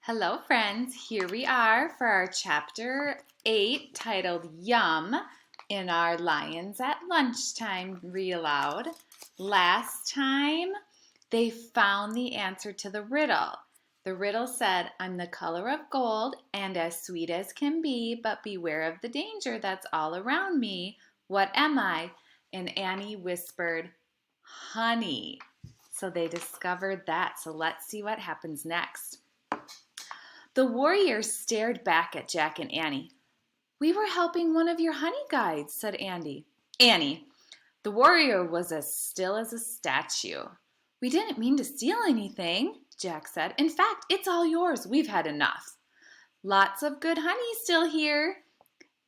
Hello, friends. Here we are for our chapter 8 titled Yum in our Lions at Lunchtime read aloud. Last time, they found the answer to the riddle. The riddle said, I'm the color of gold and as sweet as can be, but beware of the danger that's all around me. What am I? And Annie whispered, honey. So they discovered that. So let's see what happens next. The warriors stared back at Jack and Annie. We were helping one of your honey guides, said Annie. The warrior was as still as a statue. We didn't mean to steal anything, Jack said. In fact, it's all yours. We've had enough. Lots of good honey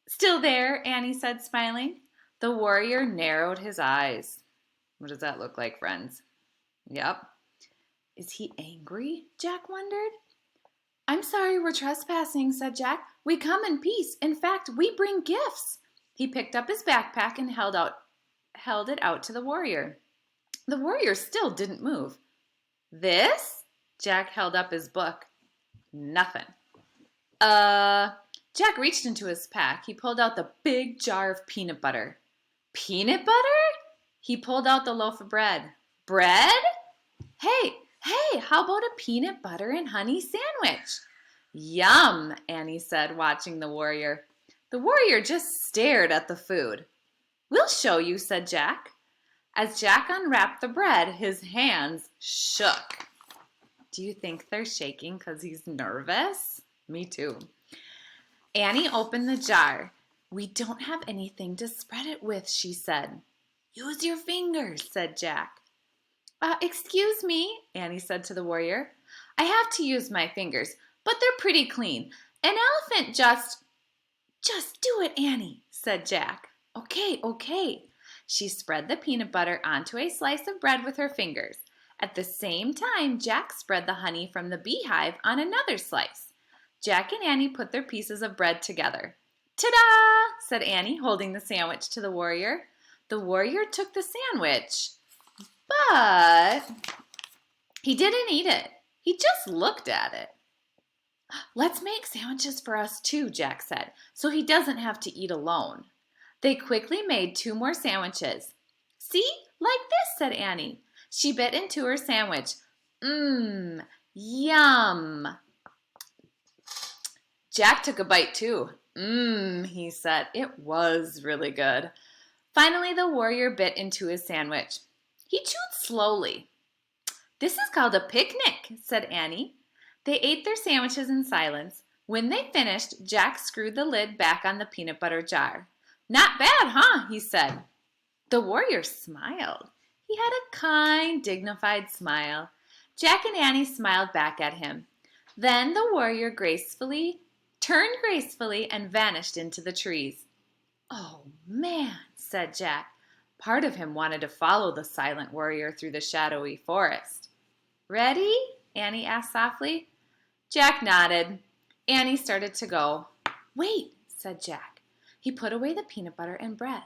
Still there, Annie said, smiling. The warrior narrowed his eyes. What does that look like, friends? Yep. Is he angry? Jack wondered. I'm sorry we're trespassing, said Jack. We come in peace. In fact, we bring gifts. He picked up his backpack and held it out to the warrior. The warrior still didn't move. This? Jack held up his book. Nothing. Jack reached into his pack. He pulled out the big jar of peanut butter. Peanut butter? He pulled out the loaf of bread. Bread? Hey, how about a peanut butter and honey sandwich? Yum, Annie said, watching the warrior. The warrior just stared at the food. We'll show you, said Jack. As Jack unwrapped the bread, his hands shook. Do you think they're shaking because he's nervous? Me too. Annie opened the jar. We don't have anything to spread it with, she said. Use your fingers, said Jack. Excuse me, Annie said to the warrior. I have to use my fingers, but they're pretty clean. An elephant just do it, Annie, said Jack. Okay. She spread the peanut butter onto a slice of bread with her fingers. At the same time, Jack spread the honey from the beehive on another slice. Jack and Annie put their pieces of bread together. Ta-da! Said Annie, holding the sandwich to the warrior. The warrior took the sandwich. But he didn't eat it. He just looked at it. Let's make sandwiches for us too, Jack said, so he doesn't have to eat alone. They quickly made 2 more sandwiches. See? Like this, said Annie. She bit into her sandwich. Yum. Jack took a bite too. He said. It was really good. Finally, the warrior bit into his sandwich. He chewed slowly. This is called a picnic, said Annie. They ate their sandwiches in silence. When they finished, Jack screwed the lid back on the peanut butter jar. Not bad, huh? He said. The warrior smiled. He had a kind, dignified smile. Jack and Annie smiled back at him. Then the warrior turned gracefully and vanished into the trees. Oh, man, said Jack. Part of him wanted to follow the silent warrior through the shadowy forest. Ready? Annie asked softly. Jack nodded. Annie started to go. Wait, said Jack. He put away the peanut butter and bread.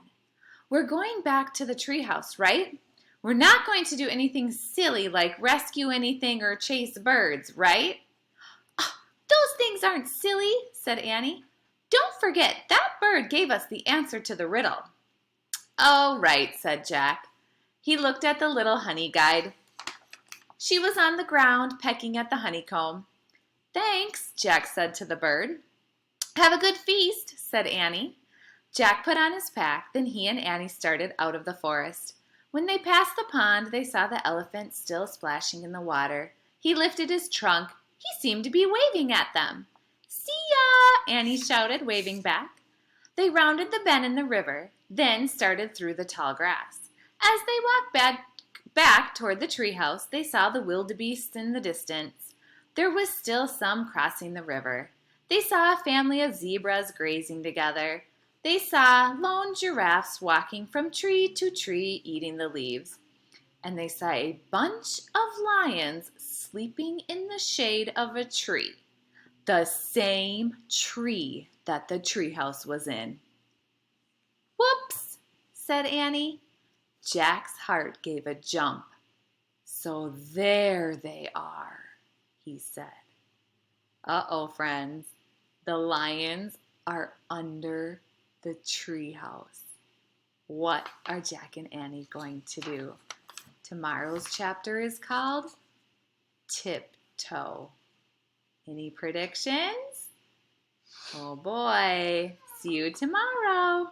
We're going back to the treehouse, right? We're not going to do anything silly like rescue anything or chase birds, right? Oh, those things aren't silly, said Annie. Don't forget, that bird gave us the answer to the riddle. Oh, right, said Jack. He looked at the little honey guide. She was on the ground, pecking at the honeycomb. Thanks, Jack said to the bird. Have a good feast, said Annie. Jack put on his pack, then he and Annie started out of the forest. When they passed the pond, they saw the elephant still splashing in the water. He lifted his trunk. He seemed to be waving at them. See ya, Annie shouted, waving back. They rounded the bend in the river, then started through the tall grass. As they walked back toward the treehouse, they saw the wildebeests in the distance. There was still some crossing the river. They saw a family of zebras grazing together. They saw lone giraffes walking from tree to tree eating the leaves. And they saw a bunch of lions sleeping in the shade of a tree. The same tree that the treehouse was in. Whoops, said Annie. Jack's heart gave a jump. So there they are, he said. Uh-oh, friends. The lions are under the treehouse. What are Jack and Annie going to do? Tomorrow's chapter is called Tiptoe. Any predictions? Oh boy. See you tomorrow.